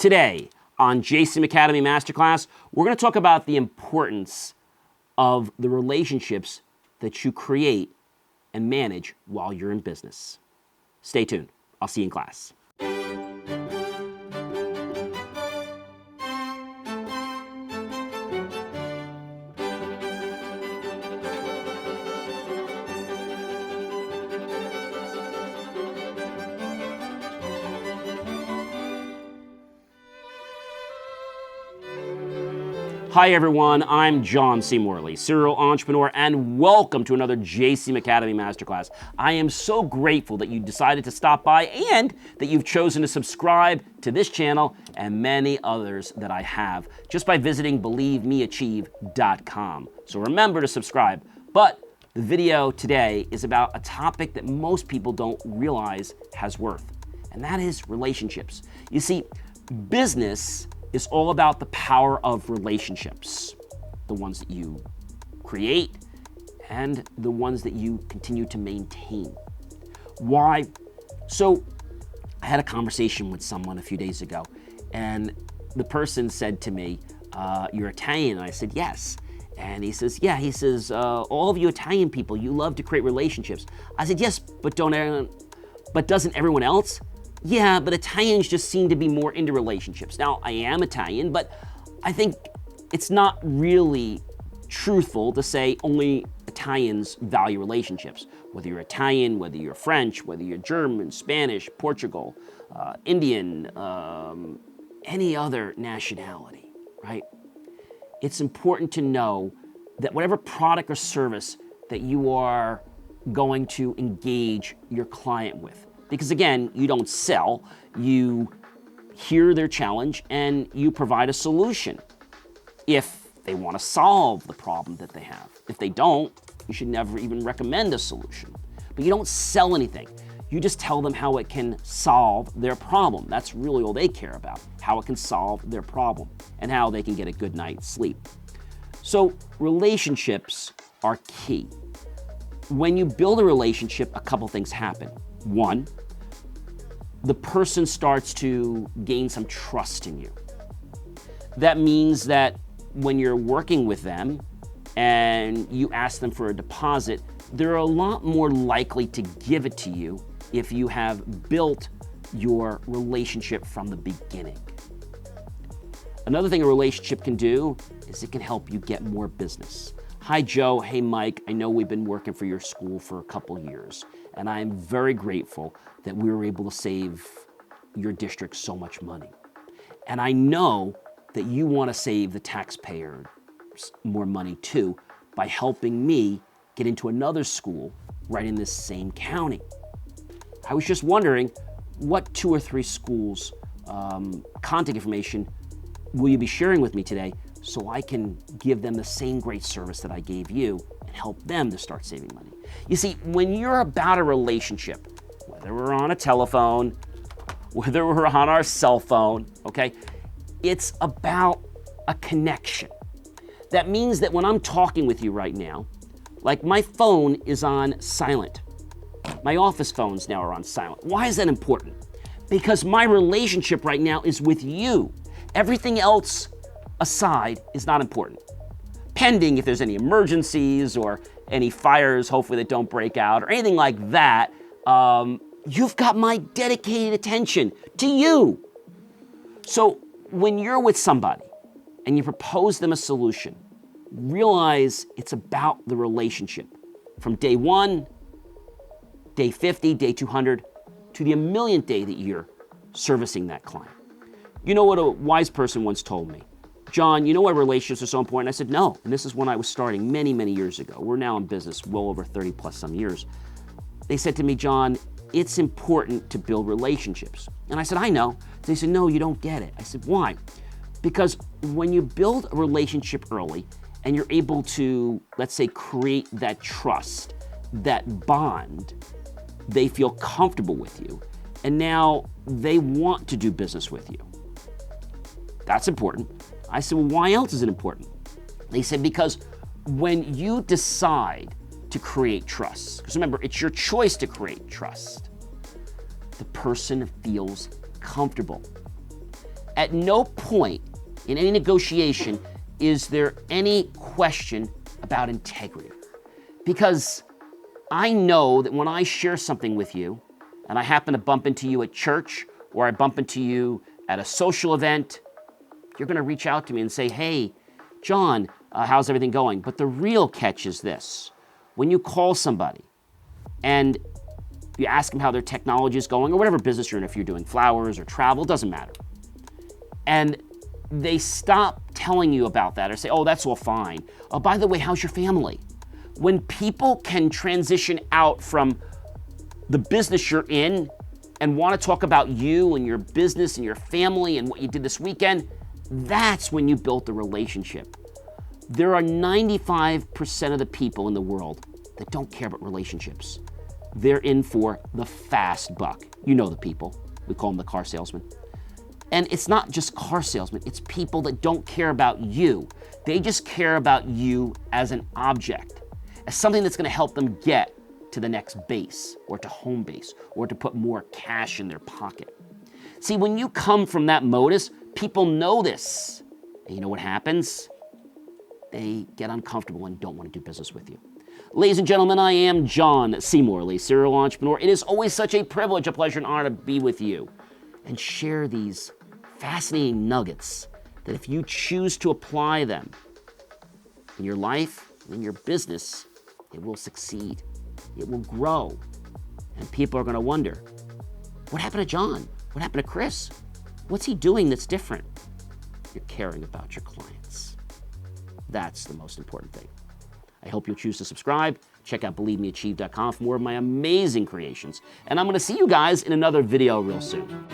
Today on JCM Academy Masterclass, we're going to talk about the importance of the relationships that you create and manage while you're in business. Stay tuned. I'll see you in class. Hi everyone, I'm John C. Morley, serial entrepreneur, and welcome to another JCM Academy Masterclass. I am so grateful that you decided to stop by and that you've chosen to subscribe to this channel and many others that I have just by visiting believemeachieve.com. So remember to subscribe. But the video today is about a topic that most people don't realize has worth, and that is relationships. You see, business is all about the power of relationships, the ones that you create and the ones that you continue to maintain. Why? So I had a conversation with someone a few days ago, and the person said to me, "You're Italian?" And I said, "Yes." And he says, "Yeah." He says, "All of you Italian people, you love to create relationships." I said, "Yes, but doesn't everyone else?" "Yeah, but Italians just seem to be more into relationships." Now, I am Italian, but I think it's not really truthful to say only Italians value relationships. Whether you're Italian, whether you're French, whether you're German, Spanish, Portugal, Indian, any other nationality, right? It's important to know that whatever product or service that you are going to engage your client with, because again, you don't sell, you hear their challenge and you provide a solution if they want to solve the problem that they have. If they don't, you should never even recommend a solution. But you don't sell anything. You just tell them how it can solve their problem. That's really all they care about, how it can solve their problem and how they can get a good night's sleep. So relationships are key. When you build a relationship, a couple things happen. One, the person starts to gain some trust in you. That means that when you're working with them and you ask them for a deposit, they're a lot more likely to give it to you if you have built your relationship from the beginning. Another thing a relationship can do is it can help you get more business. "Hi Joe, hey Mike, I know we've been working for your school for a couple years, and I'm very grateful that we were able to save your district so much money. And I know that you want to save the taxpayers more money too by helping me get into another school right in this same county. I was just wondering what 2 or 3 schools' contact information will you be sharing with me today so I can give them the same great service that I gave you and help them to start saving money." You see, when you're about a relationship, whether we're on a telephone, whether we're on our cell phone, okay, it's about a connection. That means that when I'm talking with you right now, like my phone is on silent. My office phones now are on silent. Why is that important? Because my relationship right now is with you. Everything else aside is not important. Pending if there's any emergencies or any fires, hopefully that don't break out or anything like that, you've got my dedicated attention to you. So when you're with somebody and you propose them a solution, realize it's about the relationship from day 1, day 50, day 200, to the 1,000,000th day that you're servicing that client. You know what a wise person once told me? "John, you know why relationships are so important?" I said, "No." And this is when I was starting many, many years ago. We're now in business well over 30 plus some years. They said to me, "John, it's important to build relationships." And I said, "I know." They said, "No, you don't get it." I said, "Why?" Because when you build a relationship early and you're able to, let's say, create that trust, that bond, they feel comfortable with you. And now they want to do business with you. That's important. I said, "Well, why else is it important?" They said, "Because when you decide to create trust, because remember, it's your choice to create trust, the person feels comfortable. At no point in any negotiation is there any question about integrity. Because I know that when I share something with you, and I happen to bump into you at church, or I bump into you at a social event, you're going to reach out to me and say, hey, John, how's everything going? But the real catch is this. When you call somebody and you ask them how their technology is going, or whatever business you're in, if you're doing flowers or travel, doesn't matter. And they stop telling you about that or say, oh, that's all fine. Oh, by the way, how's your family? When people can transition out from the business you're in and want to talk about you and your business and your family and what you did this weekend, that's when you built the relationship. There are 95% of the people in the world that don't care about relationships. They're in for the fast buck. You know the people. We call them the car salesman. And it's not just car salesmen, it's people that don't care about you. They just care about you as an object, as something that's going to help them get to the next base, or to home base, or to put more cash in their pocket. See, when you come from that modus, people know this. And you know what happens? They get uncomfortable and don't want to do business with you. Ladies and gentlemen, I am John C. Morley, serial entrepreneur. It is always such a privilege, a pleasure, and honor to be with you and share these fascinating nuggets that if you choose to apply them in your life, in your business, it will succeed. It will grow. And people are going to wonder, what happened to John? What happened to Chris? What's he doing that's different? You're caring about your clients. That's the most important thing. I hope you'll choose to subscribe. Check out BelieveMeAchieve.com for more of my amazing creations. And I'm going to see you guys in another video real soon.